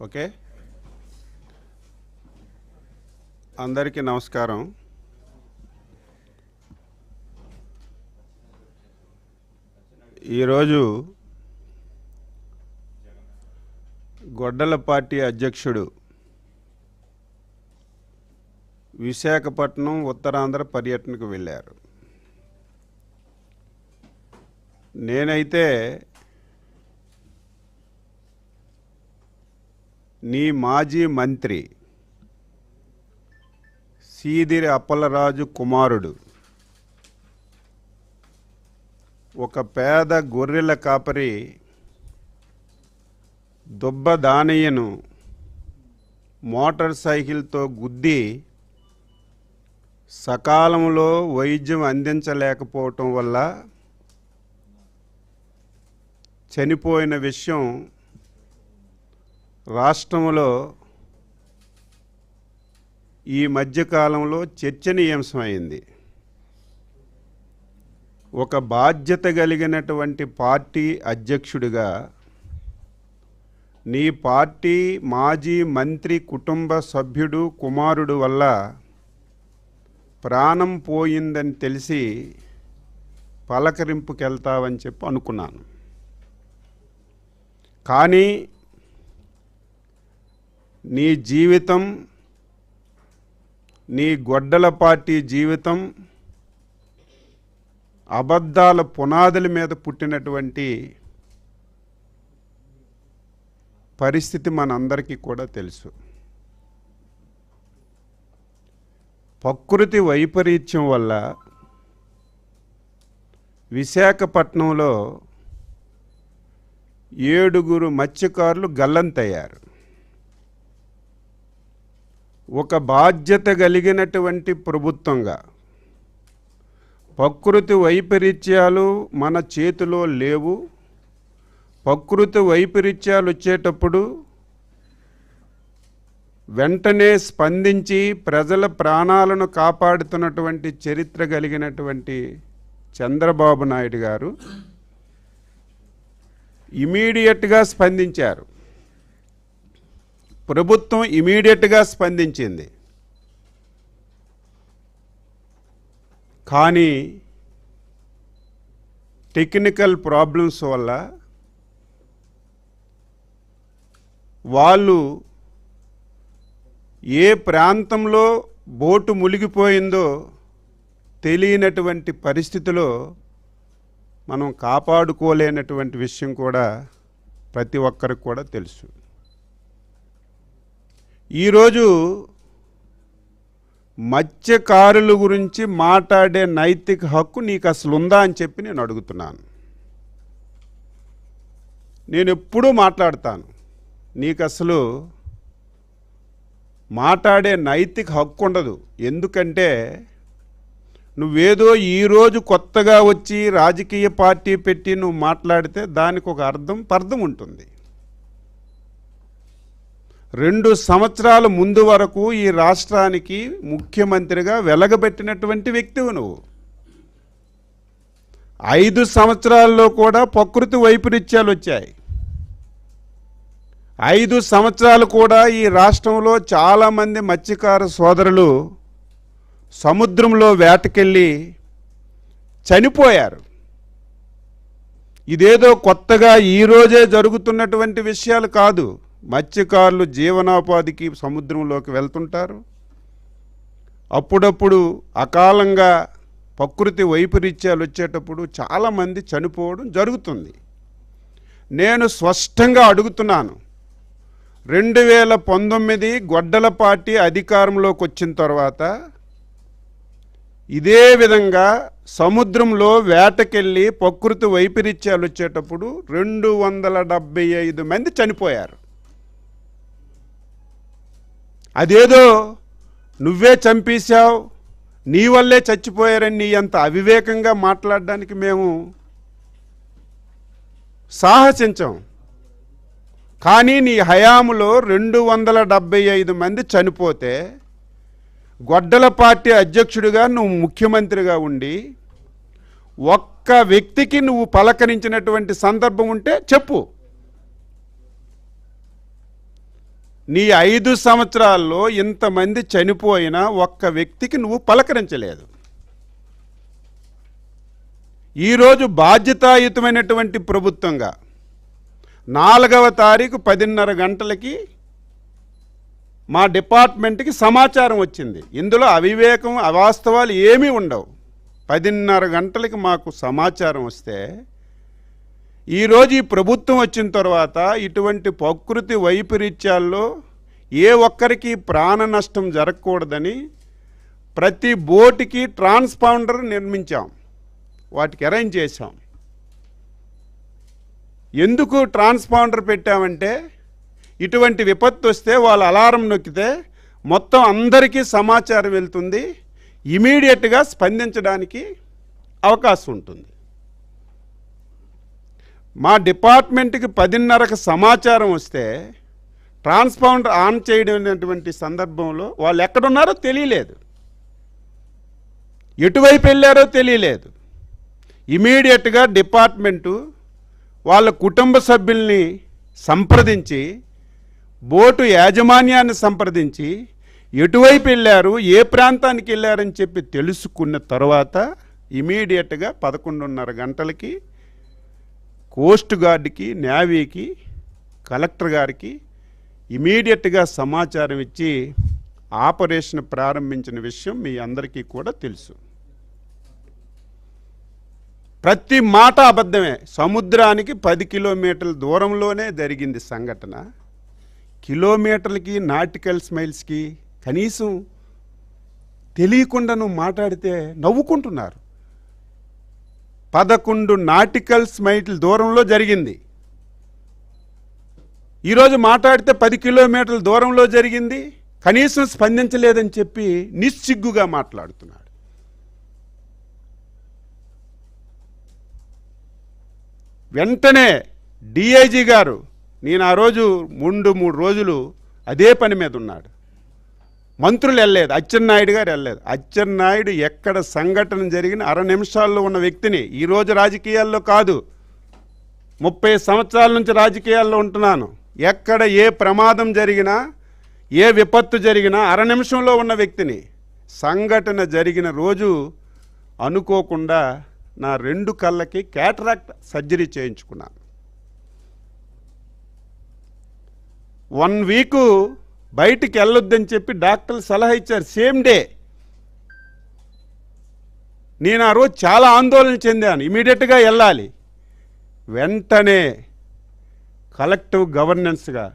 Okay, అందరికీ నమస్కారం. ఈరోజు గొడ్డల పార్టీ అధ్యక్షుడు విశాఖపట్నం ఉత్తరాంధ్ర పర్యటనకు వెళ్ళారు. నేనైతే నీ మాజీ మంత్రి సీదిరి అప్పలరాజు కుమారుడు ఒక పేద గొర్రెల కాపరి దుబ్బ దానయ్యను మోటార్ సైకిల్తో గుద్ది సకాలంలో వైద్యం అందించలేకపోవటం వల్ల చనిపోయిన విషయం రాష్ట్రంలో ఈ మధ్యకాలంలో చర్చనీయాంశమైంది. ఒక బాధ్యత కలిగినటువంటి పార్టీ అధ్యక్షుడిగా నీ పార్టీ మాజీ మంత్రి కుటుంబ సభ్యుడు కుమారుడు వల్ల ప్రాణం పోయిందని తెలిసి పలకరింపుకెళ్తావని చెప్పి అనుకున్నాను. కానీ నీ జీవితం, నీ గొడ్డల పార్టీ జీవితం అబద్ధాల పునాదుల మీద పుట్టినటువంటి పరిస్థితి మనందరికీ కూడా తెలుసు. ప్రకృతి వైపరీత్యం వల్ల విశాఖపట్నంలో 7 మత్స్యకారులు గల్లంతయ్యారు. ఒక బాధ్యత కలిగినటువంటి ప్రభుత్వంగా ప్రకృతి వైపరీత్యాలు మన చేతిలో లేవు. ప్రకృతి వైపరీత్యాలు వచ్చేటప్పుడు వెంటనే స్పందించి ప్రజల ప్రాణాలను కాపాడుతున్నటువంటి చరిత్ర కలిగినటువంటి చంద్రబాబు నాయుడు గారు ఇమీడియట్గా స్పందించారు. ప్రభుత్వం ఇమీడియట్గా స్పందించింది. కానీ టెక్నికల్ ప్రాబ్లమ్స్ వల్ల వాళ్ళు ఏ ప్రాంతంలో బోటు మునిగిపోయిందో తెలియనటువంటి పరిస్థితిలో మనం కాపాడుకోలేనటువంటి విషయం కూడా ప్రతి ఒక్కరికి కూడా తెలుసు. ఈరోజు మత్స్యకారుల గురించి మాట్లాడే నైతిక హక్కు నీకు అసలు ఉందా అని చెప్పి నేను అడుగుతున్నాను. నేను ఎప్పుడూ మాట్లాడతాను, నీకు అసలు మాట్లాడే నైతిక హక్కు ఉండదు. ఎందుకంటే నువ్వేదో ఈరోజు కొత్తగా వచ్చి రాజకీయ పార్టీ పెట్టి నువ్వు మాట్లాడితే దానికి ఒక పర్థం ఉంటుంది. 2 సంవత్సరాల ముందు వరకు ఈ రాష్ట్రానికి ముఖ్యమంత్రిగా వెలగబెట్టినటువంటి వ్యక్తివి నువ్వు. 5 సంవత్సరాల్లో కూడా ప్రకృతి వైపరీత్యాలు వచ్చాయి. 5 సంవత్సరాలు కూడా ఈ రాష్ట్రంలో చాలామంది మత్స్యకార సోదరులు సముద్రంలో వేటకెళ్ళి చనిపోయారు. ఇదేదో కొత్తగా ఈరోజే జరుగుతున్నటువంటి విషయాలు కాదు. మత్స్యకారులు జీవనోపాధికి సముద్రంలోకి వెళ్తుంటారు. అప్పుడప్పుడు అకాలంగా ప్రకృతి వైపరీత్యాలు వచ్చేటప్పుడు చాలామంది చనిపోవడం జరుగుతుంది. నేను స్పష్టంగా అడుగుతున్నాను, 2019 గొడ్డల పార్టీ అధికారంలోకి వచ్చిన తర్వాత ఇదే విధంగా సముద్రంలో వేటకెళ్ళి ప్రకృతి వైపరీత్యాలు వచ్చేటప్పుడు 275 మంది చనిపోయారు. అదేదో నువ్వే చంపేశావు, నీ వల్లే చచ్చిపోయారని నీ అంత అవివేకంగా మాట్లాడడానికి మేము సాహసించాం. కానీ నీ హయాంలో 275 మంది చనిపోతే గొడ్డల పార్టీ అధ్యక్షుడిగా నువ్వు ముఖ్యమంత్రిగా ఉండి ఒక్క వ్యక్తికి నువ్వు పలకరించినటువంటి సందర్భం ఉంటే చెప్పు. నీ 5 సంవత్సరాల్లో ఇంతమంది చనిపోయినా ఒక్క వ్యక్తికి నువ్వు పలకరించలేదు. ఈరోజు బాధ్యతాయుతమైనటువంటి ప్రభుత్వంగా 4వ తారీఖు 10:30 గంటలకి మా డిపార్ట్మెంట్కి సమాచారం వచ్చింది. ఇందులో అవివేకం అవాస్తవాలు ఏమీ ఉండవు. 10:30 గంటలకి మాకు సమాచారం వస్తే ఈరోజు ఈ ప్రభుత్వం వచ్చిన తర్వాత ఇటువంటి ప్రకృతి వైపరీత్యాల్లో ఏ ఒక్కరికి ప్రాణ నష్టం జరగకూడదని ప్రతి బోటుకి ట్రాన్స్పాండర్ నిర్మించాం, వాటికి అరేంజ్ చేశాం. ఎందుకు ట్రాన్స్పాండర్ పెట్టామంటే ఇటువంటి విపత్తు వస్తే వాళ్ళు అలారం నొక్కితే మొత్తం అందరికీ సమాచారం వెళ్తుంది, ఇమీడియట్గా స్పందించడానికి అవకాశం ఉంటుంది. మా డిపార్ట్మెంట్కి 10:30కి సమాచారం వస్తే ట్రాన్స్పాండర్ ఆన్ చేయడం సందర్భంలో వాళ్ళు ఎక్కడున్నారో తెలియలేదు, ఎటువైపు వెళ్ళారో తెలియలేదు. ఇమీడియట్గా డిపార్ట్మెంటు వాళ్ళ కుటుంబ సభ్యుల్ని సంప్రదించి బోటు యాజమాన్యాన్ని సంప్రదించి ఎటువైపు వెళ్ళారు, ఏ ప్రాంతానికి వెళ్ళారని చెప్పి తెలుసుకున్న తర్వాత ఇమీడియట్గా 11:30 గంటలకి కోస్ట్ గార్డ్కి, నేవీకి, కలెక్టర్ గారికి ఇమీడియట్గా సమాచారం ఇచ్చి ఆపరేషన్ ప్రారంభించిన విషయం మీ అందరికీ కూడా తెలుసు. ప్రతి మాట అబద్ధమే. సముద్రానికి 10 కిలోమీటర్ల దూరంలోనే జరిగింది సంఘటన. కిలోమీటర్లకి నాటికల్ మైల్స్కి కనీసం తెలియకుండా నువ్వు మాట్లాడితే నవ్వుకుంటున్నారు. 11 నాటికల్ మైల్ దూరంలో జరిగింది. ఈరోజు మాట్లాడితే 10 కిలోమీటర్ల దూరంలో జరిగింది, కనీసం స్పందించలేదని చెప్పి నిస్సిగ్గుగా మాట్లాడుతున్నాడు. వెంటనే డిఐజీ గారు, నేను ఆ రోజు 3 రోజులు అదే పని మీద ఉన్నాడు, మంత్రులు వెళ్ళలేదు, అచ్చెన్నాయుడు గారు వెళ్ళలేదు. అచ్చెన్నాయుడు ఎక్కడ సంఘటన జరిగిన 6 నిమిషాల్లో ఉన్న వ్యక్తిని. ఈరోజు రాజకీయాల్లో కాదు, 30 సంవత్సరాల నుంచి రాజకీయాల్లో ఉంటున్నాను. ఎక్కడ ఏ ప్రమాదం జరిగినా, ఏ విపత్తు జరిగినా 6 నిమిషంలో ఉన్న వ్యక్తిని. సంఘటన జరిగిన రోజు అనుకోకుండా నా 2 కళ్ళకి క్యాటరాక్ట్ సర్జరీ చేయించుకున్నాను. 1 వీకు బయటికి వెళ్ళొద్దని చెప్పి డాక్టర్లు సలహా ఇచ్చారు, సేమ్ డే. నేను ఆ రోజు చాలా ఆందోళన చెందాను, ఇమీడియట్గా వెళ్ళాలి. వెంటనే కలెక్టివ్ గవర్నెన్స్గా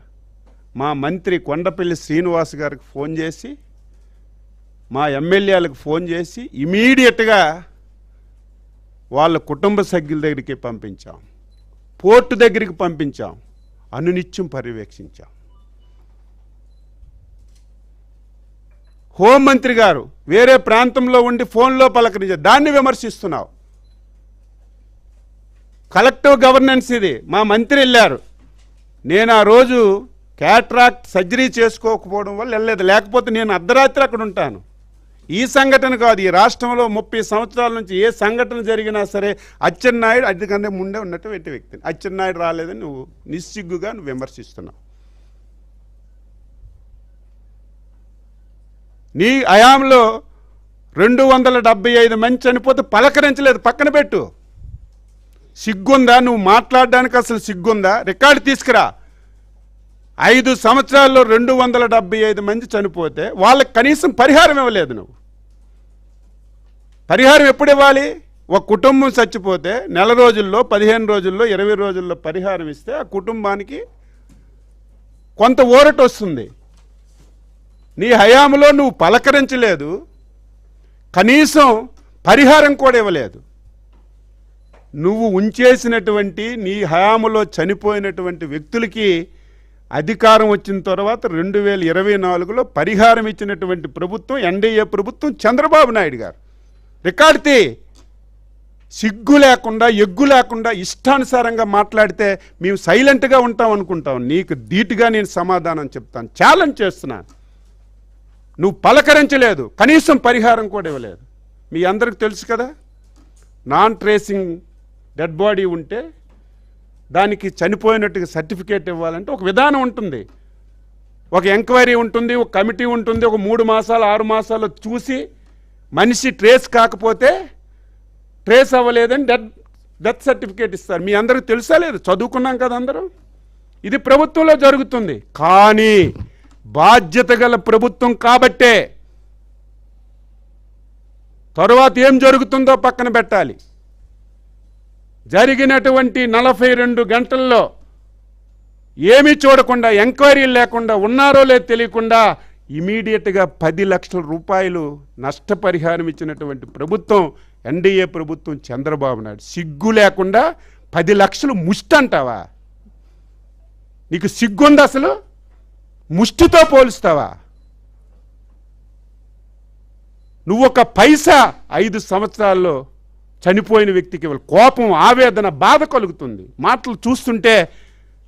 మా మంత్రి కొండపల్లి శ్రీనివాస్ గారికి ఫోన్ చేసి, మా ఎమ్మెల్యేలకు ఫోన్ చేసి ఇమీడియట్గా వాళ్ళ కుటుంబ సభ్యుల దగ్గరికి పంపించాం, పోర్టు దగ్గరికి పంపించాం, అనునిత్యం పర్యవేక్షించాం. హోంమంత్రి గారు వేరే ప్రాంతంలో ఉండి ఫోన్లో పలకరించారు, దాన్ని విమర్శిస్తున్నావు. కలెక్టివ్ గవర్నెన్స్ ఇది. మా మంత్రి వెళ్ళారు, నేను ఆ రోజు క్యాట్రాక్ట్ సర్జరీ చేసుకోకపోవడం వల్ల వెళ్ళలేదు, లేకపోతే నేను అర్ధరాత్రి అక్కడ ఉంటాను. ఈ సంఘటన కాదు, ఈ రాష్ట్రంలో 30 సంవత్సరాల నుంచి ఏ సంఘటన జరిగినా సరే అచ్చెన్నాయుడు అందుకంటే ముందే ఉన్నటువంటి వ్యక్తిని. అచ్చెన్నాయుడు రాలేదని నువ్వు నిస్సిగ్గుగా నువ్వు విమర్శిస్తున్నావు. నీ హయాంలో 275 మంది చనిపోతే పలకరించలేదు, పక్కన పెట్టు. సిగ్గుందా? నువ్వు మాట్లాడడానికి అసలు సిగ్గుందా? రికార్డు తీసుకురా. 5 సంవత్సరాల్లో 275 మంది చనిపోతే వాళ్ళకి కనీసం పరిహారం ఇవ్వలేదు నువ్వు. పరిహారం ఎప్పుడు ఇవ్వాలి? ఒక కుటుంబం చచ్చిపోతే 4 రోజుల్లో, 15 రోజుల్లో, 20 రోజుల్లో పరిహారం ఇస్తే ఆ కుటుంబానికి కొంత ఊరట వస్తుంది. నీ హయాంలో నువ్వు పలకరించలేదు, కనీసం పరిహారం కూడా ఇవ్వలేదు. నువ్వు ఉంచేసినటువంటి నీ హయాంలో చనిపోయినటువంటి వ్యక్తులకి అధికారం వచ్చిన తర్వాత 2024లో పరిహారం ఇచ్చినటువంటి ప్రభుత్వం ఎన్డీఏ ప్రభుత్వం, చంద్రబాబు నాయుడు గారు. రికార్డుతి. సిగ్గు లేకుండా, ఎగ్గు లేకుండా ఇష్టానుసారంగా మాట్లాడితే మేము సైలెంట్గా ఉంటాం అనుకుంటాం. నీకు ధీటుగా నేను సమాధానం చెప్తాను, ఛాలెంజ్ చేస్తున్నాను. నువ్వు పలకరించలేదు, కనీసం పరిహారం కూడా ఇవ్వలేదు. మీ అందరికి తెలుసు కదా, నాన్ ట్రేసింగ్ డెడ్ బాడీ ఉంటే దానికి చనిపోయినట్టుగా సర్టిఫికేట్ ఇవ్వాలంటే ఒక విధానం ఉంటుంది. ఒక ఎంక్వైరీ ఉంటుంది, ఒక కమిటీ ఉంటుంది, ఒక 3 మాసాలు 6 మాసాలు చూసి మనిషి ట్రేస్ కాకపోతే ట్రేస్ అవ్వలేదని డెత్ సర్టిఫికేట్ ఇస్తారు. మీ అందరికీ తెలుసా లేదు? చదువుకున్నాం కదా అందరం. ఇది ప్రభుత్వంలో జరుగుతుంది. కానీ బాధ్యత గల ప్రభుత్వం కాబట్టే తరువాత ఏం జరుగుతుందో పక్కన పెట్టాలి. జరిగినటువంటి 42 గంటల్లో ఏమీ చూడకుండా, ఎంక్వైరీలు లేకుండా, ఉన్నారో లేదో తెలియకుండా ఇమీడియట్గా 10 లక్షల రూపాయలు నష్టపరిహారం ఇచ్చినటువంటి ప్రభుత్వం ఎన్డీఏ ప్రభుత్వం, చంద్రబాబు నాయుడు. సిగ్గు లేకుండా 10 లక్షలు ముష్టి అంటావా? నీకు సిగ్గుంది అసలు? ముష్టితో పోలుస్తావా? నువ్వు ఒక పైసా 5 సంవత్సరాల్లో చనిపోయిన వ్యక్తికి కోపం, ఆవేదన, బాధ కలుగుతుంది. మాటలు చూస్తుంటే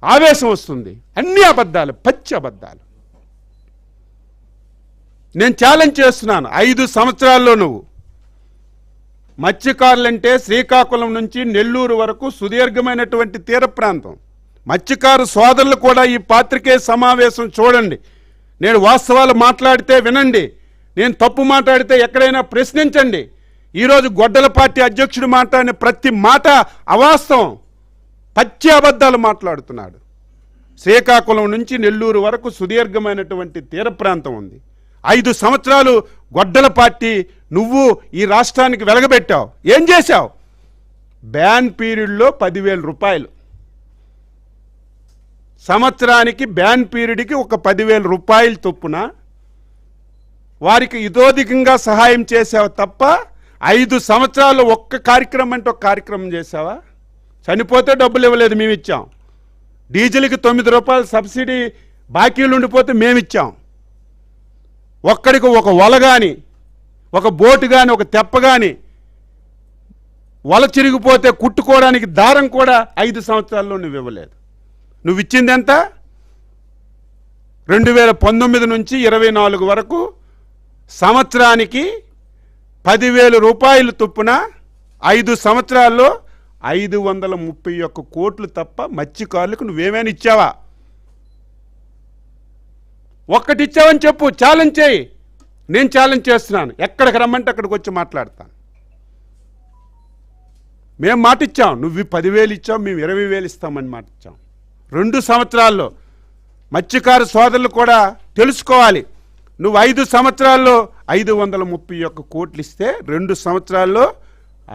ఆవేశం వస్తుంది. అన్ని అబద్ధాలు, పచ్చి అబద్ధాలు. నేను ఛాలెంజ్ చేస్తున్నాను, 5 సంవత్సరాల్లో నువ్వు మత్స్యకారులంటే శ్రీకాకుళం నుంచి నెల్లూరు వరకు సుదీర్ఘమైనటువంటి తీర ప్రాంతం. మత్స్యకారు సోదరులు కూడా ఈ పాత్రికేయ సమావేశం చూడండి. నేను వాస్తవాలు మాట్లాడితే వినండి, నేను తప్పు మాట్లాడితే ఎక్కడైనా ప్రశ్నించండి. ఈరోజు గొడ్డల పార్టీ అధ్యక్షుడు మాట్లాడిన ప్రతి మాట అవాస్తవం, పచ్చి అబద్ధాలు మాట్లాడుతున్నాడు. శ్రీకాకుళం నుంచి నెల్లూరు వరకు సుదీర్ఘమైనటువంటి తీర ప్రాంతం ఉంది. 5 సంవత్సరాలు గొడ్డల పార్టీ నువ్వు ఈ రాష్ట్రానికి వెలగబెట్టావు. ఏం చేశావు? బ్యాన్ పీరియడ్లో 10,000 రూపాయలు, సంవత్సరానికి బ్యాన్ పీరియడ్కి ఒక 10,000 రూపాయలు చొప్పున వారికి ఇతోధికంగా సహాయం చేసావు తప్ప 5 సంవత్సరాలు ఒక్క కార్యక్రమం అంటే ఒక కార్యక్రమం చేసావా? చనిపోతే డబ్బులు ఇవ్వలేదు, మేము ఇచ్చాం. డీజిల్కి 9 రూపాయలు సబ్సిడీ బాకీలు ఉండిపోతే మేమిచ్చాం. ఒక్కడికి ఒక వల కానీ, ఒక బోటు కానీ, ఒక తెప్ప కానీ, వల చిరిగిపోతే కుట్టుకోవడానికి దారం కూడా 5 సంవత్సరాల్లో నువ్వు ఇవ్వలేదు. నువ్వు ఇచ్చింది ఎంత? 2019 నుంచి 24 వరకు సంవత్సరానికి 10,000 రూపాయలు చొప్పున 5 సంవత్సరాల్లో 531 కోట్లు తప్ప మత్స్యకారులకు నువ్వేమైనా ఇచ్చావా? ఒక్కటి ఇచ్చావని చెప్పు, ఛాలెంజ్ చేయి. నేను ఛాలెంజ్ చేస్తున్నాను, ఎక్కడికి రమ్మంటే అక్కడికి వచ్చి మాట్లాడతాను. మేము మాట ఇచ్చాం, నువ్వు 10,000 ఇచ్చావు, మేము 20,000 ఇస్తామని మాట ఇచ్చాం. 2 సంవత్సరాల్లో మత్స్యకారు సోదరులు కూడా తెలుసుకోవాలి. నువ్వు 5 సంవత్సరాల్లో 531 కోట్లు ఇస్తే 2 సంవత్సరాల్లో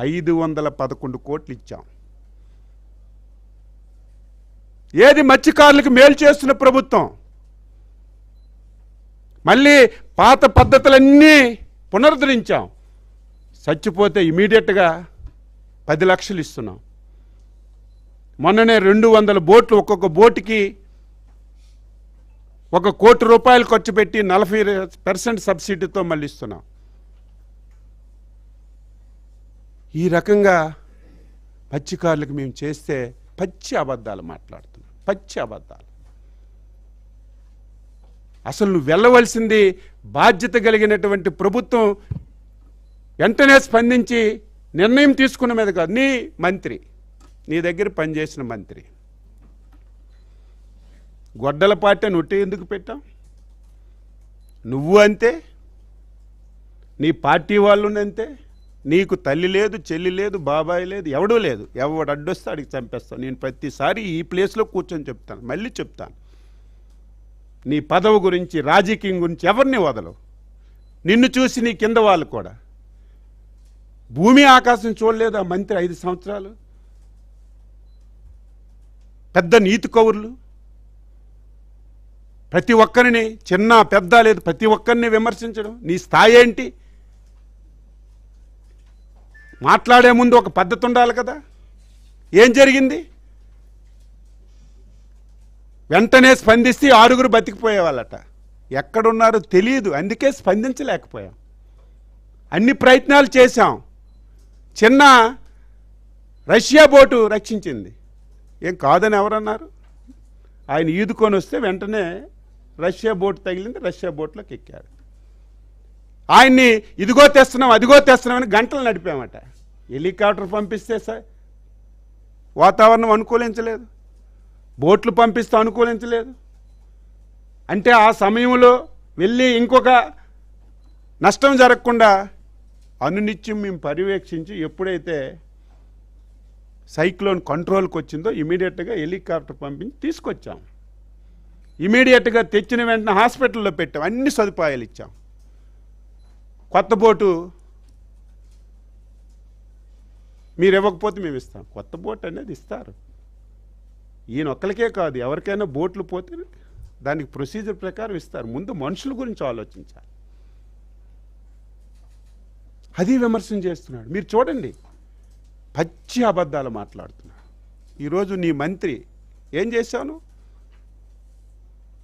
511 కోట్లు ఇచ్చాం. ఏది మత్స్యకారులకు మేలు చేస్తున్న ప్రభుత్వం? మళ్ళీ పాత పద్ధతులన్నీ పునరుద్ధరించాం. చచ్చిపోతే ఇమీడియట్గా 10 లక్షలు ఇస్తున్నాం. మొన్ననే 200 బోట్లు, ఒక్కొక్క బోటుకి 1 కోటి రూపాయలు ఖర్చు పెట్టి 40% సబ్సిడీతో మళ్ళీ ఇస్తున్నాం. ఈ రకంగా మత్స్యకారులకు మేము చేస్తే పచ్చి అబద్ధాలు మాట్లాడుతున్నాం, పచ్చి అబద్ధాలు. అసలు నువ్వు వెళ్ళవలసింది బాధ్యత కలిగినటువంటి ప్రభుత్వం వెంటనే స్పందించి నిర్ణయం తీసుకున్న మీద కాదు. నీ మంత్రి, నీ దగ్గర పనిచేసిన మంత్రి గొడ్డల పార్టీ నువ్వు ఎందుకు పెట్టావు? నువ్వు అంతే, నీ పార్టీ వాళ్ళు అంతే. నీకు తల్లి లేదు, చెల్లి లేదు, బాబాయ్ లేదు, ఎవడూ లేదు. ఎవడు అడ్డొస్తే అడిగి చంపేస్తావు. నేను ప్రతిసారి ఈ ప్లేస్లో కూర్చొని చెప్తాను, మళ్ళీ చెప్తాను. నీ పదవి గురించి, రాజకీయం గురించి ఎవరిని వదలవు. నిన్ను చూసి నీ కింద వాళ్ళు కూడా. భూమి ఆకాశం చూడలేదు ఆ మంత్రి 5 సంవత్సరాలు. పెద్ద నీతి కౌరులు, ప్రతి ఒక్కరిని, చిన్న పెద్ద లేదు, ప్రతి ఒక్కరిని విమర్శించడం. నీ స్థాయి ఏంటి? మాట్లాడే ముందు ఒక పద్ధతి ఉండాలి కదా. ఏం జరిగింది? వెంటనే స్పందిస్తే 6 బతికిపోయేవాళ్ళట. ఎక్కడున్నారో తెలియదు, అందుకే స్పందించలేకపోయాం. అన్ని ప్రయత్నాలు చేశాం. చిన్న రష్యా బోటు రక్షించింది. ఏం కాదని ఎవరన్నారు? ఆయన ఈదుకొని వస్తే వెంటనే రష్యా బోటు తగిలింది, రష్యా బోట్లోకి ఎక్కాడు. ఆయన్ని ఇదిగో తెస్తున్నాం, అదిగో తెస్తున్నామని గంటలు నడిపామట. హెలికాప్టర్ పంపిస్తే సార్ వాతావరణం అనుకూలించలేదు, బోట్లు పంపిస్తే అనుకూలించలేదు. అంటే ఆ సమయంలో వెళ్ళి ఇంకొక నష్టం జరగకుండా అనునిత్యం మేము పర్యవేక్షించి ఎప్పుడైతే సైక్లోన్ కంట్రోల్కి వచ్చిందో ఇమీడియట్గా హెలికాప్టర్ పంపించి తీసుకొచ్చాం. ఇమీడియట్గా తెచ్చిన వెంటనే హాస్పిటల్లో పెట్టాం, అన్ని సదుపాయాలు ఇచ్చాం. కొత్త బోటు మీరు ఇవ్వకపోతే మేము ఇస్తాం. కొత్త బోట్ అనేది ఇస్తారు. ఈయన ఒక్కరికే కాదు, ఎవరికైనా బోట్లు పోతే దానికి ప్రొసీజర్ ప్రకారం ఇస్తారు. ముందు మనుషుల గురించి ఆలోచించాలి. అది విమర్శన చేస్తున్నాడు. మీరు చూడండి, పచ్చి అబద్ధాలు మాట్లాడుతున్నాడు. ఈరోజు నీ మంత్రి ఏం చేశాను,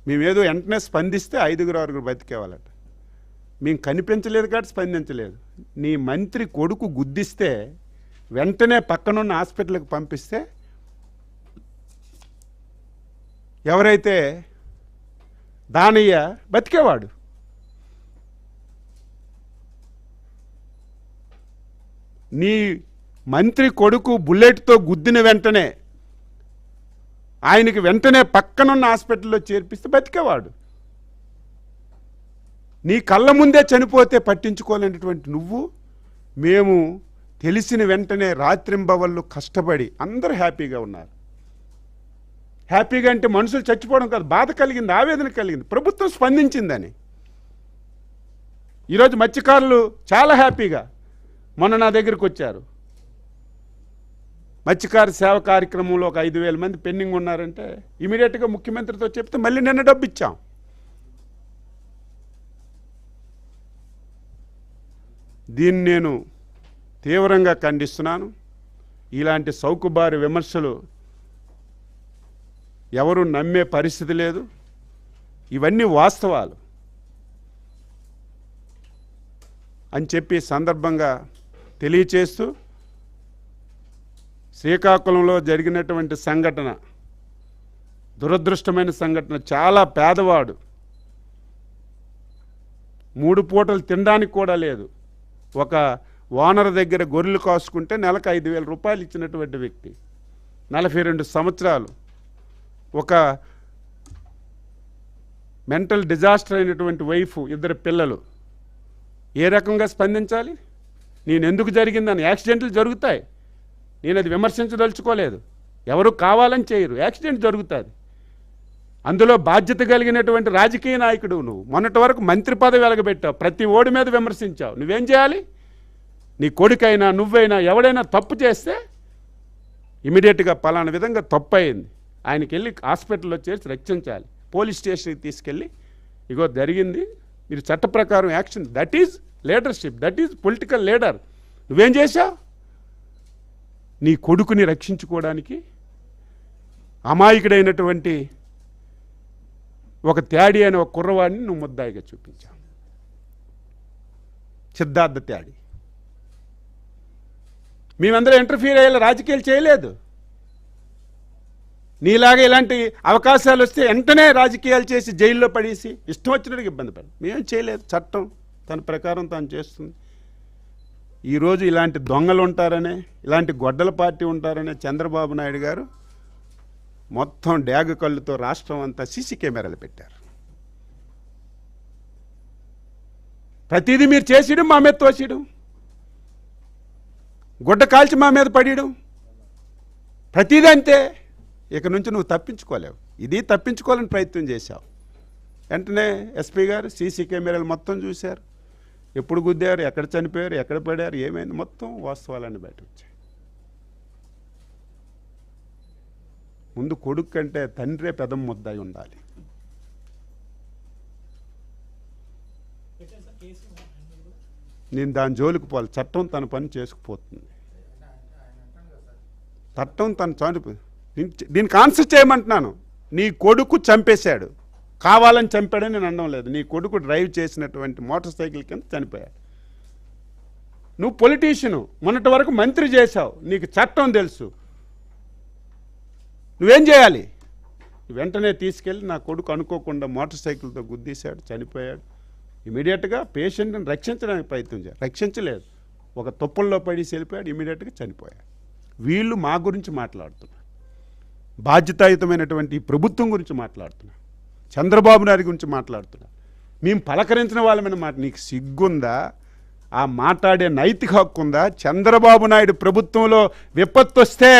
మేమేదో వెంటనే స్పందిస్తే 5-6 బతికేవాళ్ళట. మేము కనిపించలేదు కాబట్టి స్పందించలేదు. నీ మంత్రి కొడుకు గుద్దిస్తే వెంటనే పక్కనున్న హాస్పిటల్కి పంపిస్తే ఎవరైతే దానయ్య బతికేవాడు. నీ మంత్రి కొడుకు బుల్లెట్తో గుద్దిన వెంటనే ఆయనకి వెంటనే పక్కనున్న హాస్పిటల్లో చేర్పిస్తే బతికేవాడు. నీ కళ్ళ ముందే చనిపోతే పట్టించుకోలేనటువంటి నువ్వు, మేము తెలిసిన వెంటనే రాత్రింబవళ్ళు కష్టపడి అందరూ హ్యాపీగా ఉన్నారు. హ్యాపీగా అంటే మనుషులు చచ్చిపోవడం కాదు, బాధ కలిగింది, ఆవేదన కలిగింది. ప్రభుత్వం స్పందించిందని ఈరోజు మత్స్యకారులు చాలా హ్యాపీగా మొన్న నా దగ్గరికి వచ్చారు. మత్స్యకార సేవ కార్యక్రమంలో ఒక 5,000 మంది పెండింగ్ ఉన్నారంటే ఇమీడియట్గా ముఖ్యమంత్రితో చెప్తే మళ్ళీ నిన్న డబ్బు ఇచ్చాం. దీన్ని నేను తీవ్రంగా ఖండిస్తున్నాను. ఇలాంటి సౌకుబారి విమర్శలు ఎవరు నమ్మే పరిస్థితి లేదు. ఇవన్నీ వాస్తవాలు అని చెప్పి సందర్భంగా తెలియచేస్తూ, శ్రీకాకుళంలో జరిగినటువంటి సంఘటన దురదృష్టమైన సంఘటన. చాలా పేదవాడు, 3 పూటలు తినడానికి కూడా లేదు. ఒక ఓనర్ దగ్గర గొర్రెలు కాసుకుంటే నెలకు 5,000 రూపాయలు ఇచ్చినటువంటి వ్యక్తి, 42 సంవత్సరాలు, ఒక మెంటల్ డిజాస్టర్ అయినటువంటి వైఫ్, 2 పిల్లలు. ఏ రకంగా స్పందించాలి? నేను ఎందుకు జరిగిందని. యాక్సిడెంట్లు జరుగుతాయి, నేను అది విమర్శించదలుచుకోలేదు. ఎవరు కావాలని చేయరు, యాక్సిడెంట్ జరుగుతుంది. అందులో బాధ్యత కలిగినటువంటి రాజకీయ నాయకుడు నువ్వు. మొన్నటి వరకు మంత్రి పదవి వెలగబెట్టావు, ప్రతి ఓడి మీద విమర్శించావు. నువ్వేం చేయాలి? నీ కొడుకైనా నువ్వైనా ఎవడైనా తప్పు చేస్తే ఇమీడియట్గా పలానా విధంగా తప్పు అయింది, ఆయనకి వెళ్ళి హాస్పిటల్లో చేర్చి రక్షించాలి. పోలీస్ స్టేషన్కి తీసుకెళ్ళి ఇగో జరిగింది, మీరు చట్ట ప్రకారం action. That is leadership, that is political leader. నువ్వేం చేశావు? నీ కొడుకుని రక్షించుకోవడానికి అమాయకుడైనటువంటి ఒక త్యాడి అనే ఒక కుర్రవాడిని నువ్వు ముద్దాయిగా చూపించావు. సిద్ధార్థ త్యాడి. మేమందరం ఇంటర్ఫీర్ అయ్యేలా రాజకీయాలు చేయలేదు. నీలాగా ఇలాంటి అవకాశాలు వస్తే వెంటనే రాజకీయాలు చేసి జైల్లో పడేసి ఇష్టం వచ్చినట్టుగా ఇబ్బంది పడి మేమేం చేయలేదు. చట్టం తన ప్రకారం తాను చేస్తుంది. ఈరోజు ఇలాంటి దొంగలు ఉంటారనే, ఇలాంటి గొడ్డల పార్టీ ఉంటారనే చంద్రబాబు నాయుడు గారు మొత్తం డ్యాగ కళ్ళుతో రాష్ట్రం అంతా సీసీ కెమెరాలు పెట్టారు. ప్రతిదీ మీరు చేసేయడం, మా మీద తోసేయడం, గుడ్డ కాల్చి మా మీద పడేయడం, ప్రతిదీ అంతే. ఇక నుంచి నువ్వు తప్పించుకోలేవు. ఇది తప్పించుకోవాలని ప్రయత్నం చేశావు. వెంటనే ఎస్పీ గారు సీసీ కెమెరాలు మొత్తం చూశారు. ఎప్పుడు గుద్దారు, ఎక్కడ చనిపోయారు, ఎక్కడ పడారు, ఏమైంది, మొత్తం వాస్తవాలన్నీ బయట వచ్చాయి. ముందు కొడుకు కంటే తండ్రే పెదం ముద్దాయి ఉండాలి. నేను దాని జోలికి పోవాలి. చట్టం తన పని చేసుకుపోతుంది. చట్టం తన చనిపో దీనికి ఆన్సర్ చేయమంటున్నాను. నీ కొడుకు చంపేశాడు, కావాలని చంపాడని నేను అనడం లేదు. నీ కొడుకు డ్రైవ్ చేసినటువంటి మోటార్ సైకిల్ కింద చనిపోయాడు. నువ్వు పొలిటీషియను, మొన్నటి వరకు మంత్రి చేశావు, నీకు చట్టం తెలుసు. నువ్వేం చేయాలి? వెంటనే తీసుకెళ్ళి నా కొడుకు అనుకోకుండా మోటార్ సైకిల్తో గుద్దీశాడు, చనిపోయాడు. ఇమీడియట్గా పేషెంట్ని రక్షించడానికి ప్రయత్నం చేయాలి. రక్షించలేదు, ఒక తుప్పల్లో పడేసి వెళ్ళిపోయాడు, ఇమీడియట్గా చనిపోయాడు. వీళ్ళు మా గురించి మాట్లాడుతున్నారు, బాధ్యతాయుతమైనటువంటి ప్రభుత్వం గురించి మాట్లాడుతున్నారు. చంద్రబాబు నాయుడు గురించి మాట్లాడుతున్నా. మేము పలకరించిన వాళ్ళమైన మాట నీకు సిగ్గుందా? ఆ మాట్లాడే నైతిక హక్కు ఉందా? చంద్రబాబు నాయుడు ప్రభుత్వంలో విపత్తు వస్తే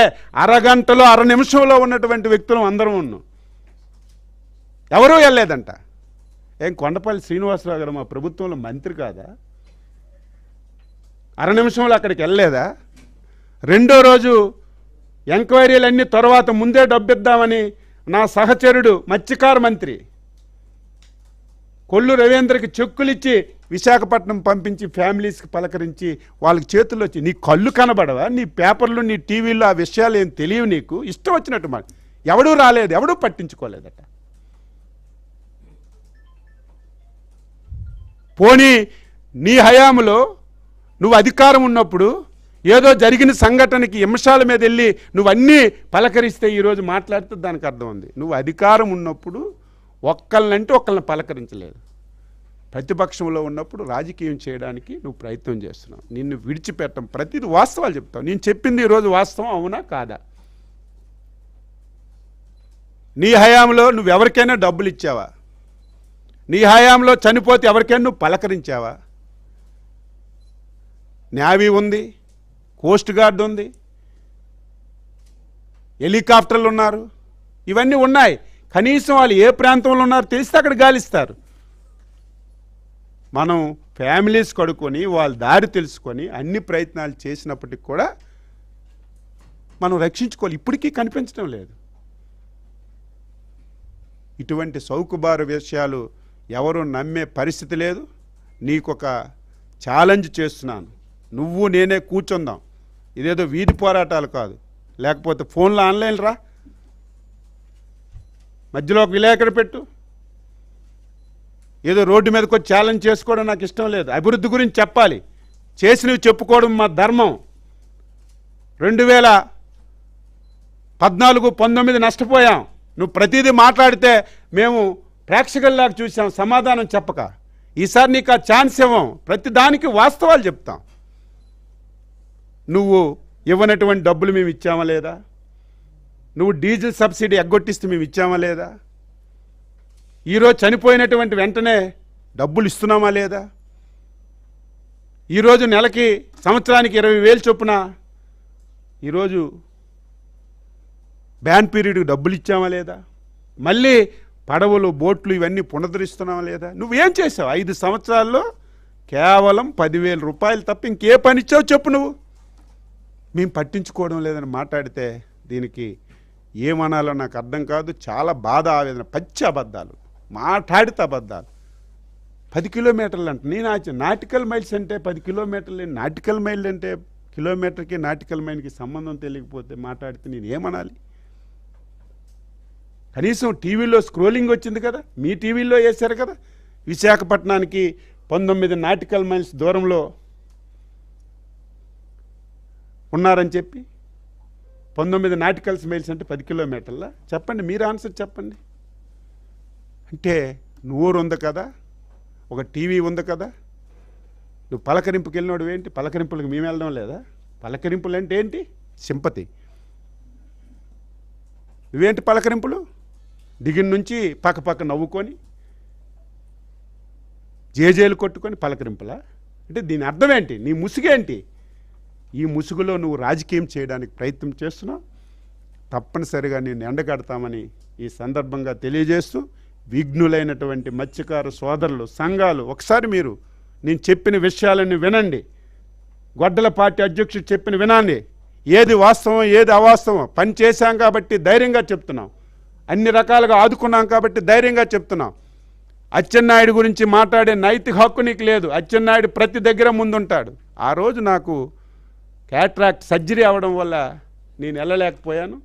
అరగంటలో అర నిమిషంలో ఉన్నటువంటి వ్యక్తులు అందరం ఉన్నాం. ఎవరూ వెళ్ళలేదంట. ఏం కొండపల్లి శ్రీనివాసరావు గారు మా ప్రభుత్వంలో మంత్రి కాదా? అర నిమిషంలో అక్కడికి వెళ్ళలేదా? రెండో రోజు ఎంక్వైరీలన్నీ తర్వాత ముందే డబ్బిద్దామని నా సహచరుడు మత్స్యకార మంత్రి కొల్లు రవీంద్రకి చెక్కులు ఇచ్చి విశాఖపట్నం పంపించి ఫ్యామిలీస్కి పలకరించి వాళ్ళకి చేతుల్లో వచ్చి నీ కళ్ళు కనబడవా? నీ పేపర్లు నీ టీవీలో ఆ విషయాలు ఏం తెలియవు నీకు? ఇష్టం వచ్చినట్టు మాట. ఎవడూ రాలేదు, ఎవడూ పట్టించుకోలేదట. పోనీ నీ హయాంలో నువ్వు అధికారం ఉన్నప్పుడు ఏదో జరిగిన సంఘటనకి అంశాల మీద వెళ్ళి నువ్వన్నీ పలకరిస్తే ఈరోజు మాట్లాడితే దానికి అర్థం ఉంది. నువ్వు అధికారం ఉన్నప్పుడు ఒక్కళ్ళనంటే ఒక్కళ్ళని పలకరించలేదు. ప్రతిపక్షంలో ఉన్నప్పుడు రాజకీయం చేయడానికి నువ్వు ప్రయత్నం చేస్తున్నావు. నిన్ను విడిచిపెట్టం. ప్రతిదీ వాస్తవాలు చెప్తావు. నేను చెప్పింది ఈరోజు వాస్తవం అవునా కాదా? నీ హయాంలో నువ్వెవరికైనా డబ్బులు ఇచ్చావా? నీ హయాంలో చనిపోతే ఎవరికైనా నువ్వు పలకరించావా? నేవీ ఉంది, కోస్ట్ గార్డ్ ఉంది, హెలికాప్టర్లు ఉన్నారు, ఇవన్నీ ఉన్నాయి. కనీసం వాళ్ళు ఏ ప్రాంతంలో ఉన్నారో తెలిస్తే అక్కడ గాలిస్తారు. మనం ఫ్యామిలీస్ కడుక్కొని వాళ్ళ దారి తెలుసుకొని అన్ని ప్రయత్నాలు చేసినప్పటికి కూడా మనం రక్షించుకోవాలి. ఇప్పటికీ కనిపించడం లేదు. ఇటువంటి సౌకుబారు విషయాలు ఎవరు నమ్మే పరిస్థితి లేదు. నీకొక ఛాలెంజ్ చేస్తున్నాను. నువ్వు నేనే కూర్చుందాం. ఇదేదో వీధి పోరాటాలు కాదు. లేకపోతే ఫోన్లో ఆన్లైన్ రా, మధ్యలో ఒక విలేకరు పెట్టు. ఏదో రోడ్డు మీదకి వచ్చి ఛాలెంజ్ చేసుకోవడం నాకు ఇష్టం లేదు. అభివృద్ధి గురించి చెప్పాలి. చేసినవి చెప్పుకోవడం మా ధర్మం. 2014-19 నష్టపోయాం. నువ్వు ప్రతిదీ మాట్లాడితే మేము ప్రేక్షకుల్లాగా చూసాం సమాధానం చెప్పక. ఈసారి నీకు ఆ ఛాన్స్ ఇవ్వం. ప్రతి దానికి వాస్తవాలు చెప్తాం. నువ్వు ఇవ్వనటువంటి డబ్బులు మేము ఇచ్చామా లేదా? నువ్వు డీజిల్ సబ్సిడీ ఎగ్గొట్టిస్తే మేము ఇచ్చామా లేదా? ఈరోజు చనిపోయినటువంటి వెంటనే డబ్బులు ఇస్తున్నామా లేదా? ఈరోజు నెలకి సంవత్సరానికి 20,000 చొప్పున ఈరోజు బ్యాన్ పీరియడ్కి డబ్బులు ఇచ్చామా లేదా? మళ్ళీ పడవలు, బోట్లు ఇవన్నీ పునరుద్ధరిస్తున్నామా లేదా? నువ్వేం చేసావు? 5 సంవత్సరాల్లో కేవలం 10,000 రూపాయలు తప్ప ఇంకే పని ఇచ్చావు చెప్పు నువ్వు. మేము పట్టించుకోవడం లేదని మాట్లాడితే దీనికి ఏమనాలో నాకు అర్థం కాదు. చాలా బాధ, ఆవేదన. పచ్చి అబద్ధాలు, మాట్లాడితే అబద్ధాలు. 10 కిలోమీటర్లు అంటే నేను నాటికల్ మైల్స్ అంటే 10 కిలోమీటర్లు. నాటికల్ మైల్ అంటే కిలోమీటర్కి నాటికల్ మైల్కి సంబంధం తెలియకపోతే మాట్లాడితే నేను ఏమనాలి? కనీసం టీవీలో స్క్రోలింగ్ వచ్చింది కదా, మీ టీవీలో వేశారు కదా, విశాఖపట్నానికి 19 నాటికల్ మైల్స్ దూరంలో ఉన్నారని చెప్పి. 19 నాటికల్స్ మైల్స్ అంటే 10 కిలోమీటర్ల? చెప్పండి, మీరు ఆన్సర్ చెప్పండి. అంటే నోరు ఉంది కదా, ఒక టీవీ ఉంది కదా, నువ్వు పలకరింపుకి వెళ్ళినోడు ఏంటి? పలకరింపులకు మేము వెళ్ళడం లేదా? పలకరింపులు అంటే ఏంటి? సింపతి. నువ్వేంటి పలకరింపులు? దిగిన నుంచి పక్క నవ్వుకొని జేజేలు కొట్టుకొని పలకరింపులా? అంటే దీని అర్థం ఏంటి? నీ ముసుగేంటి? ఈ ముసుగులో నువ్వు రాజకీయం చేయడానికి ప్రయత్నం చేస్తున్నావు. తప్పనిసరిగా నేను ఎండగడతామని ఈ సందర్భంగా తెలియజేస్తూ, విఘ్నులైనటువంటి మత్స్యకార సోదరులు, సంఘాలు, ఒకసారి మీరు నేను చెప్పిన విషయాలన్నీ వినండి. గొడ్డల పార్టీ అధ్యక్షుడు చెప్పిన వినండి. ఏది వాస్తవం ఏది అవాస్తవం పని చేశాం కాబట్టి ధైర్యంగా చెప్తున్నాం. అన్ని రకాలుగా ఆదుకున్నాం కాబట్టి ధైర్యంగా చెప్తున్నాం. అచ్చెన్నాయుడు గురించి మాట్లాడే నైతిక హక్కు నీకు లేదు. అచ్చెన్నాయుడు ప్రతి దగ్గర ముందుంటాడు. ఆ రోజు నాకు క్యాట్రాక్ట్ సర్జరీ అవ్వడం వల్ల నేను వెళ్ళలేకపోయాను.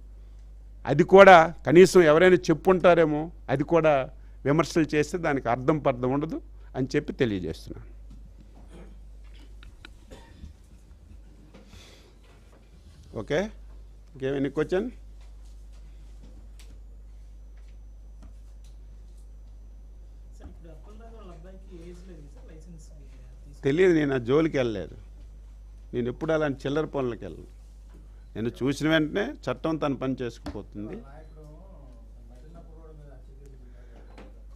అది కూడా కనీసం ఎవరైనా చెప్పుంటారేమో, అది కూడా విమర్శలు చేస్తే దానికి అర్థం పర్థం ఉండదు అని చెప్పి తెలియజేస్తున్నాను. ఓకే, ఇంకేమైనా క్వశ్చన్? తెలియదు, నేను ఆ జోలికి వెళ్ళలేదు. నేను ఎప్పుడు అలాంటి చిల్లర పనులకు వెళ్ళను. నేను చూసిన వెంటనే చట్టం తన పని చేసుకుపోతుంది.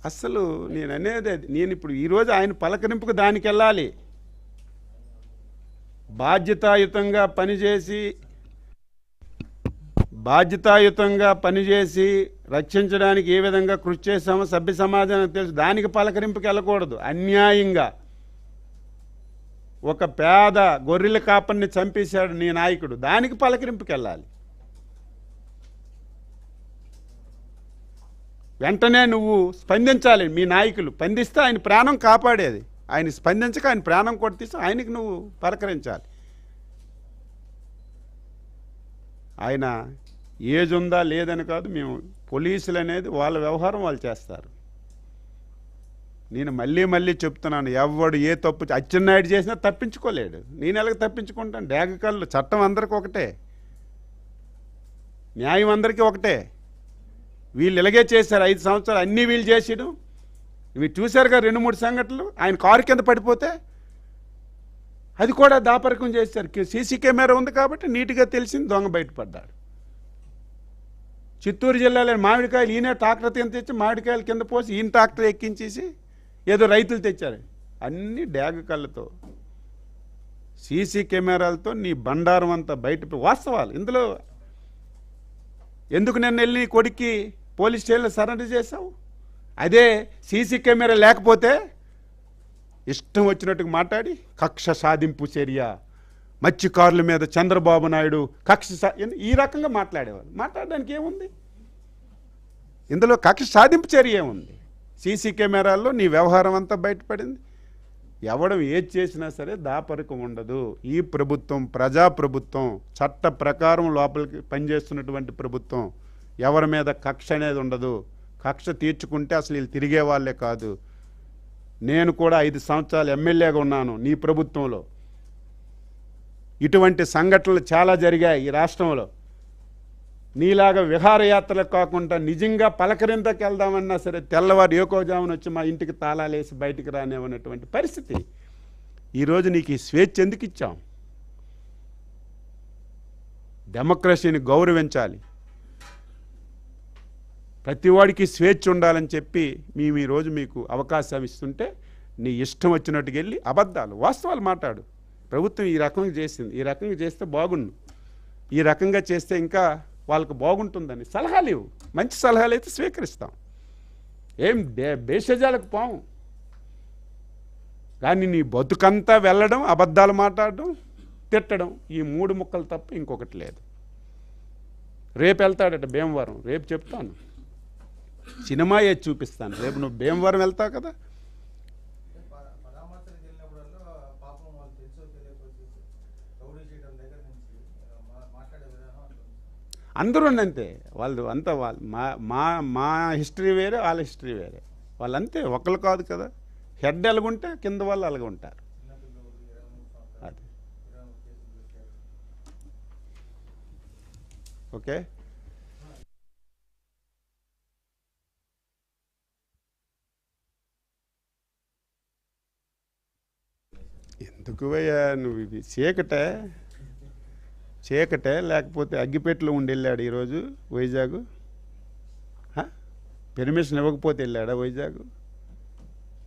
అసలు నేను అనేది నేను ఇప్పుడు ఈరోజు ఆయన పలకరింపుకు దానికి వెళ్ళాలి. బాధ్యతాయుతంగా పనిచేసి రక్షించడానికి ఏ విధంగా కృషి చేశామో సభ్య సమాజానికి తెలుసు. దానికి పలకరింపుకి వెళ్ళకూడదు. అన్యాయంగా ఒక పేద గొర్రెల కాపర్ని చంపేశాడు నీ నాయకుడు, దానికి పలకరింపుకి వెళ్ళాలి. వెంటనే నువ్వు స్పందించాలి. మీ నాయకులు స్పందిస్తే ఆయన ప్రాణం కాపాడేది. ఆయన స్పందించక ఆయన ప్రాణం కొట్టిస్తే ఆయనకి నువ్వు పలకరించాలి. ఆయన ఏజ్ ఉందా లేదని కాదు, మేము పోలీసులు అనేది వాళ్ళ వ్యవహారం వాళ్ళు చేస్తారు. నేను మళ్ళీ చెప్తున్నాను, ఎవడు ఏ తప్పు అచ్చెన్నాయుడు చేసినా తప్పించుకోలేడు. నేను ఎలాగ తప్పించుకుంటాను? డేగకళ్ళు చట్టం అందరికీ ఒకటే, న్యాయం అందరికీ ఒకటే. వీళ్ళు ఇలాగే చేశారు 5 సంవత్సరాలు, అన్నీ వీళ్ళు చేసాడు. మీరు చూశారుగా 2-3 సంఘటనలు. ఆయన కారు కింద పడిపోతే అది కూడా దాపరికం చేశారు. సీసీ కెమెరా ఉంది కాబట్టి నీట్గా తెలిసింది, దొంగ బయటపడ్డాడు. చిత్తూరు జిల్లాలో మామిడికాయలు ఈయన ట్రాక్టర్ కింద తెచ్చి మామిడికాయలు కింద పోసి ఈయన ట్రాక్టర్ ఎక్కించేసి ఏదో రైతులు తెచ్చారు. అన్నీ డ్యాగ కళ్ళతో సీసీ కెమెరాలతో నీ బండారం అంతా బయట వాస్తవాలు. ఇందులో ఎందుకు నేను వెళ్ళి కొడుక్కి పోలీస్ స్టేషన్లో సరెండర్ చేశావు? అదే సీసీ కెమెరా లేకపోతే ఇష్టం వచ్చినట్టుగా మాట్లాడి కక్ష సాధింపు చర్య, మత్స్యకారుల మీద చంద్రబాబు నాయుడు ఈ రకంగా మాట్లాడేవాళ్ళు. మాట్లాడడానికి ఏముంది ఇందులో? కక్ష సాధింపు చర్య ఏముంది? సీసీ కెమెరాల్లో నీ వ్యవహారం అంతా బయటపడింది. ఎవడం ఏది చేసినా సరే దాపరికం ఉండదు. ఈ ప్రభుత్వం ప్రజాప్రభుత్వం, చట్ట ప్రకారం లోపలికి పనిచేస్తున్నటువంటి ప్రభుత్వం. ఎవరి మీద కక్ష అనేది ఉండదు. కక్ష తీర్చుకుంటే అసలు వీళ్ళు తిరిగే వాళ్ళే కాదు. నేను కూడా 5 సంవత్సరాలు ఎమ్మెల్యేగా ఉన్నాను నీ ప్రభుత్వంలో. ఇటువంటి సంఘటనలు చాలా జరిగాయి ఈ రాష్ట్రంలో. నీలాగా విహారయాత్రలకు కాకుండా నిజంగా పలకరింతకి వెళ్దామన్నా సరే తెల్లవారు ఏకోజామున వచ్చి మా ఇంటికి తాళాలేసి బయటికి రానివ్వనటువంటి పరిస్థితి. ఈరోజు నీకు ఈ స్వేచ్ఛ ఎందుకు ఇచ్చాం? డెమోక్రసీని గౌరవించాలి. ప్రతివాడికి స్వేచ్ఛ ఉండాలని చెప్పి మేము ఈరోజు మీకు అవకాశం ఇస్తుంటే నీ ఇష్టం వచ్చినట్టుకు వెళ్ళి అబద్ధాలు వాస్తవాలు మాట్లాడు. ప్రభుత్వం ఈ రకంగా చేసింది, ఈ రకంగా చేస్తే బాగుండు, ఈ రకంగా చేస్తే ఇంకా వాళ్ళకు బాగుంటుందని సలహాలు ఇవ్వు. మంచి సలహాలు అయితే స్వీకరిస్తాం. ఏం భేషజాలకు పోం. కానీ నీ బతుకంతా వెళ్ళడం, అబద్ధాలు మాట్లాడడం, తిట్టడం, ఈ 3 ముక్కలు తప్ప ఇంకొకటి లేదు. రేపు వెళ్తాడట భీమవరం. రేపు చెప్తాను, సినిమా ఏది చూపిస్తాను. రేపు నువ్వు భీమవరం వెళ్తావు కదా. అందరూ అంతే. వాళ్ళు అంతా మా హిస్టరీ వేరే, వాళ్ళ హిస్టరీ వేరే. వాళ్ళంతే, ఒకళ్ళు కాదు కదా. హెడ్ ఎలాగుంటే కింద వాళ్ళు అలాగ ఉంటారు. అది ఓకే. ఎందుకు అయ్యా నువ్వు ఇది చీకటే లేకపోతే అగ్గిపెట్టెలో ఉండి వెళ్ళాడు ఈరోజు వైజాగ్. పెర్మిషన్ ఇవ్వకపోతే వెళ్ళాడా వైజాగ్?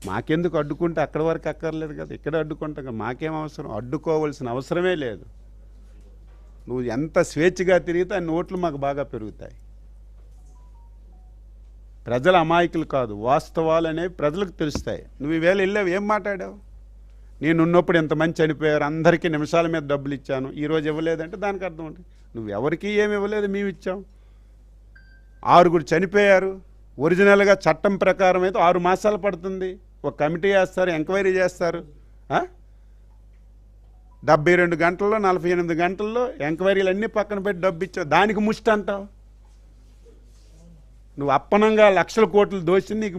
మాకెందుకు అడ్డుకుంటే అక్కడి వరకు అక్కర్లేదు కదా, ఇక్కడ అడ్డుకుంటాం కదా. మాకేం అవసరం? అడ్డుకోవాల్సిన అవసరమే లేదు. నువ్వు ఎంత స్వేచ్ఛగా తిరిగితే అన్ని ఓట్లు మాకు బాగా పెరుగుతాయి. ప్రజల అమాయకులు కాదు, వాస్తవాలు అనేవి ప్రజలకు తెలుస్తాయి. నువ్వు ఈవేళ వెళ్ళావు, ఏం మాట్లాడావు? నేను ఉన్నప్పుడు ఎంతమంది చనిపోయారు, అందరికీ నిమిషాల మీద డబ్బులు ఇచ్చాను, ఈరోజు ఇవ్వలేదంటే దానికి అర్థం ఉంటుంది. నువ్వు ఎవరికి ఏమి ఇవ్వలేదు, మేము ఇచ్చాం. 6 చనిపోయారు. ఒరిజినల్గా చట్టం ప్రకారం అయితే 6 మాసాలు పడుతుంది. ఒక కమిటీ వేస్తారు, ఎంక్వైరీ చేస్తారు. 72 గంటల్లో 48 గంటల్లో ఎంక్వైరీలు అన్నీ పక్కన పెట్టి డబ్బు ఇచ్చావు. దానికి ముష్టి అంటావు. నువ్వు అప్పనంగా లక్షల కోట్లు దోచి నీకు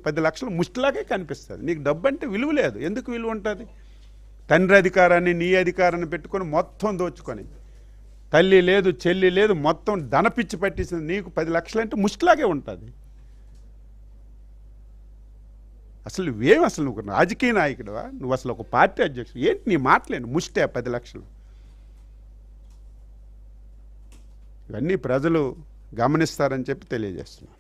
10 లక్షలు ముష్టిలాగే కనిపిస్తుంది. నీకు డబ్బు అంటే విలువ లేదు. ఎందుకు విలువ ఉంటుంది? తండ్రి అధికారాన్ని నీ అధికారాన్ని పెట్టుకొని మొత్తం దోచుకొని, తల్లి లేదు చెల్లి లేదు, మొత్తం ధనపిచ్చి పట్టేసింది. నీకు 10 లక్షలు అంటే ముష్టిలాగే ఉంటుంది. అసలు నువ్వేం, అసలు నువ్వు రాజకీయ నాయకుడువా? నువ్వు అసలు ఒక పార్టీ అధ్యక్షుడు ఏంటి? నీ మాటలేండి, ముష్టే 10 లక్షలు. ఇవన్నీ ప్రజలు గమనిస్తారని చెప్పి తెలియజేస్తున్నాను.